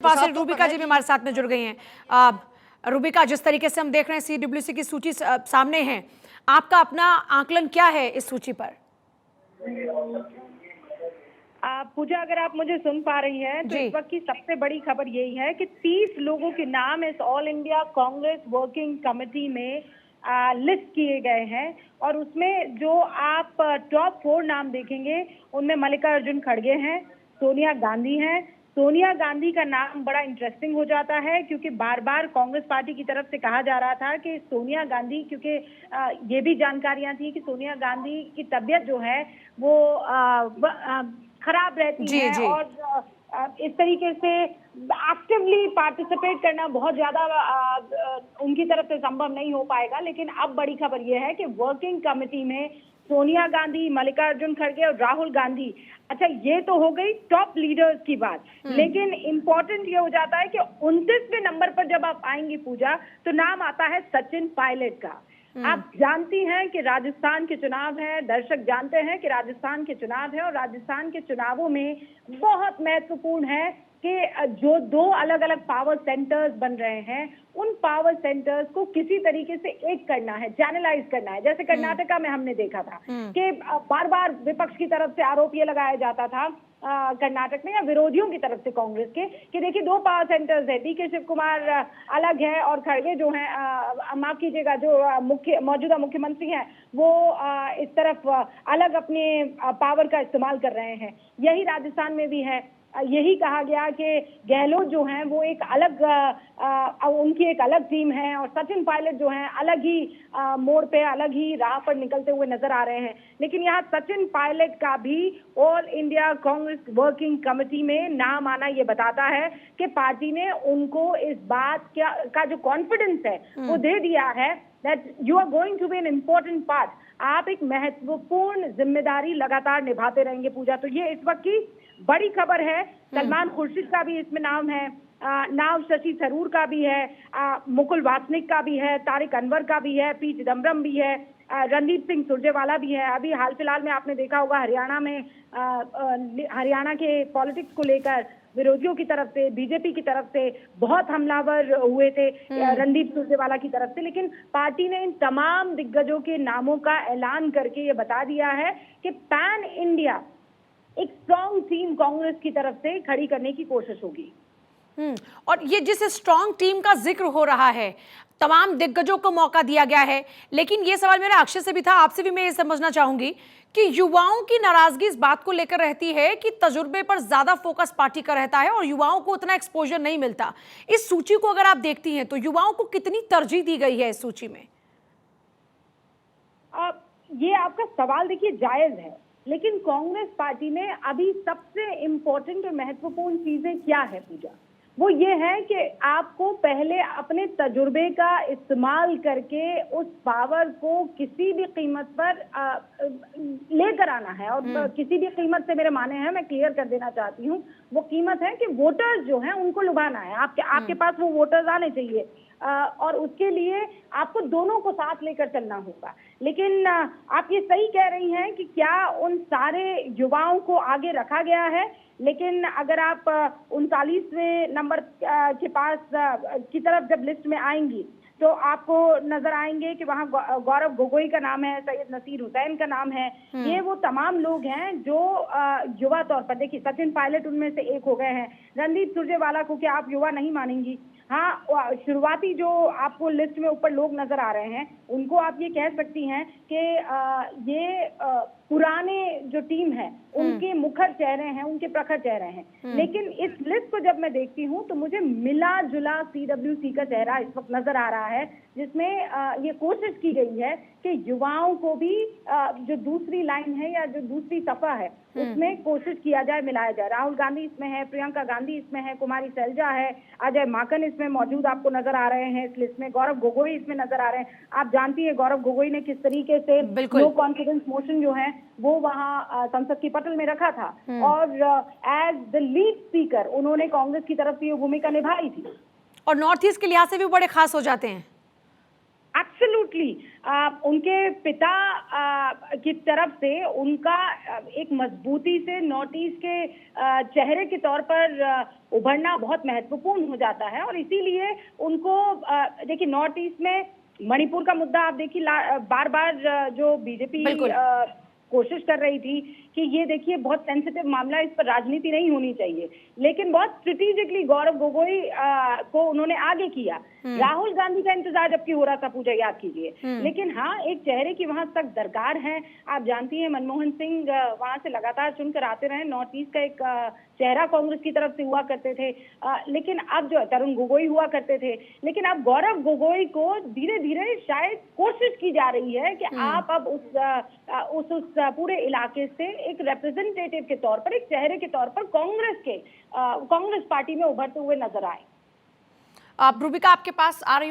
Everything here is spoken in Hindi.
पास रूबिका जी भी हमारे साथ में जुड़ गई हैं। रूबिका, जिस तरीके से हम देख रहे हैं सीडब्ल्यूसी की सूची सामने है, आपका अपना आकलन क्या है इस सूची पर? पूजा, अगर आप मुझे सुन पा रही हैं तो इस वक्त की सबसे बड़ी खबर यही है कि 30 लोगों के नाम इस all India Congress working committee में लिस्ट किए गए हैं और उसमें जो आप टॉप 4 नाम देखेंगे उनमें मल्लिकार्जुन खड़गे हैं, सोनिया गांधी हैं। सोनिया गांधी का नाम बड़ा इंटरेस्टिंग हो जाता है क्योंकि बार बार कांग्रेस पार्टी की तरफ से कहा जा रहा था कि सोनिया गांधी, क्योंकि ये भी जानकारियां थी कि सोनिया गांधी की तबीयत जो है वो खराब रहती है और इस तरीके से एक्टिवली पार्टिसिपेट करना बहुत ज्यादा उनकी तरफ से संभव नहीं हो पाएगा। लेकिन अब बड़ी खबर यह है कि वर्किंग कमेटी में सोनिया गांधी, मल्लिकार्जुन खड़गे और राहुल गांधी, अच्छा ये तो हो गई टॉप लीडर्स की बात, लेकिन इम्पोर्टेंट ये हो जाता है कि 29वें नंबर पर जब आप आएंगी पूजा तो नाम आता है सचिन पायलट का। आप जानती हैं कि राजस्थान के चुनाव है, दर्शक जानते हैं कि राजस्थान के चुनाव है और राजस्थान के चुनावों में बहुत महत्वपूर्ण है कि जो 2 अलग अलग पावर सेंटर्स बन रहे हैं उन पावर सेंटर्स को किसी तरीके से एक करना है, चैनलाइज करना है। जैसे कर्नाटका में हमने देखा था कि बार बार विपक्ष की तरफ से आरोप ये लगाया जाता था कर्नाटक में या विरोधियों की तरफ से कांग्रेस के कि देखिए 2 पावर सेंटर्स है, डीके शिव कुमार अलग है और खड़गे जो हैं, माफ कीजिएगा, जो मौजूदा मुख्यमंत्री हैं वो इस तरफ अलग अपने पावर का इस्तेमाल कर रहे हैं। यही राजस्थान में भी है। यही कहा गया कि गहलोत जो हैं वो एक अलग उनकी एक अलग टीम है और सचिन पायलट जो हैं अलग ही मोड़ पे, अलग ही राह पर निकलते हुए नजर आ रहे हैं। लेकिन यहाँ सचिन पायलट का भी all India Congress working committee में नाम आना ये बताता है कि पार्टी ने उनको इस बात का जो कॉन्फिडेंस है वो दे दिया है that you are going to be an important part. आप एक महत्वपूर्ण जिम्मेदारी लगातार निभाते रहेंगे पूजा। तो ये इस वक्त की बड़ी खबर है। सलमान खुर्शीद का भी इसमें नाम है, नाम शशि थरूर का भी है, मुकुल वासनिक का भी है, तारिक अनवर का भी है, पी चिदम्बरम भी है, रणदीप सिंह सुरजेवाला भी है। अभी हाल फिलहाल में आपने देखा होगा हरियाणा में हरियाणा के पॉलिटिक्स को लेकर विरोधियों की तरफ से, बीजेपी की तरफ से बहुत हमलावर हुए थे रणदीप सुरजेवाला की तरफ से। लेकिन पार्टी ने इन तमाम दिग्गजों के नामों का ऐलान करके ये बता दिया है कि पैन इंडिया एक स्ट्रॉन्ग टीम कांग्रेस की तरफ से खड़ी करने की कोशिश होगी। और ये जिस स्ट्रॉन्ग टीम का जिक्र हो रहा है, तमाम दिग्गजों को मौका दिया गया है, लेकिन ये सवाल मेरा अक्षय से भी था, आपसे भी मैं ये समझना चाहूंगी कि युवाओं की नाराजगी इस बात को लेकर रहती है कि तजुर्बे पर ज्यादा फोकस पार्टी का रहता है और युवाओं को उतना एक्सपोजर नहीं मिलता। इस सूची को अगर आप देखती हैं तो युवाओं को कितनी तरजीह दी गई है इस सूची में? ये आपका सवाल देखिए जायज है, लेकिन कांग्रेस पार्टी में अभी सबसे इम्पोर्टेंट और महत्वपूर्ण चीजें क्या है पूजा, वो ये है कि आपको पहले अपने तजुर्बे का इस्तेमाल करके उस पावर को किसी भी कीमत पर लेकर आना है। और किसी भी कीमत से मेरे माने हैं, मैं क्लियर कर देना चाहती हूँ, वो कीमत है कि वोटर्स जो हैं उनको लुभाना है। आपके पास वो वोटर्स आने चाहिए और उसके लिए आपको दोनों को साथ लेकर चलना होगा। लेकिन आप ये सही कह रही हैं कि क्या उन सारे युवाओं को आगे रखा गया है, लेकिन अगर आप 39वें नंबर के पास की तरफ जब लिस्ट में आएंगी तो आपको नजर आएंगे कि वहाँ गौरव गोगोई का नाम है, सैयद नसीर हुसैन का नाम है। ये वो तमाम लोग हैं जो युवा तौर पर, देखिए सचिन पायलट उनमें से एक हो गए हैं। रणदीप सुरजेवाला को क्या आप युवा नहीं मानेंगी? हाँ, शुरुआती जो आपको लिस्ट में ऊपर लोग नजर आ रहे हैं उनको आप ये कह सकती हैं कि ये पुराने जो टीम है उनके मुखर चेहरे हैं, उनके प्रखर चेहरे हैं। लेकिन इस लिस्ट को जब मैं देखती हूँ तो मुझे मिला जुला सीडब्ल्यूसी का चेहरा इस वक्त नजर आ रहा है, जिसमें ये कोशिश की गई है कि युवाओं को भी जो दूसरी लाइन है या जो दूसरी सफा है उसमें कोशिश किया जाए, मिलाया जाए। राहुल गांधी इसमें है, प्रियंका गांधी इसमें है, कुमारी सैलजा है, अजय माकन इसमें मौजूद आपको नजर आ रहे हैं इस लिस्ट में, गौरव गोगोई इसमें नजर आ रहे हैं। आप जानती है गौरव गोगोई ने किस तरीके से नो कॉन्फिडेंस मोशन जो है वो वहाँ संसद की पटल में रखा था और एज द लीड स्पीकर उन्होंने कांग्रेस की तरफ से ये भूमिका निभाई थी। और नॉर्थ ईस्ट के लिहाज से भी बड़े खास हो जाते हैं। एब्सोल्युटली एब्सोल्युटली उनके पिता की तरफ से उनका एक मजबूती से नॉर्थ ईस्ट के चेहरे के तौर पर उभरना बहुत महत्वपूर्ण हो जाता है। और इसीलिए उनको देखिए, नॉर्थ ईस्ट में मणिपुर का मुद्दा आप देखिए बार बार जो बीजेपी कोशिश कर रही थी कि ये देखिए बहुत सेंसिटिव मामला, इस पर राजनीति नहीं होनी चाहिए, लेकिन बहुत स्ट्रेटेजिकली गौरव गोगोई को उन्होंने आगे किया। राहुल गांधी का इंतजार जबकि हो रहा था, पूजा याद कीजिए, लेकिन हाँ एक चेहरे की वहां तक दरकार है। आप जानती हैं मनमोहन सिंह वहां से लगातार चुनकर आते रहे, नॉर्थ ईस्ट का एक चेहरा कांग्रेस की तरफ से हुआ करते थे, लेकिन अब जो तरुण गोगोई हुआ करते थे, लेकिन अब गौरव गोगोई को धीरे धीरे शायद कोशिश की जा रही है कि आप अब उस पूरे इलाके से एक रिप्रेजेंटेटिव के तौर पर, एक चेहरे के तौर पर कांग्रेस पार्टी में उभरते हुए नजर आए। रूबिका आपके पास आ रही हूं।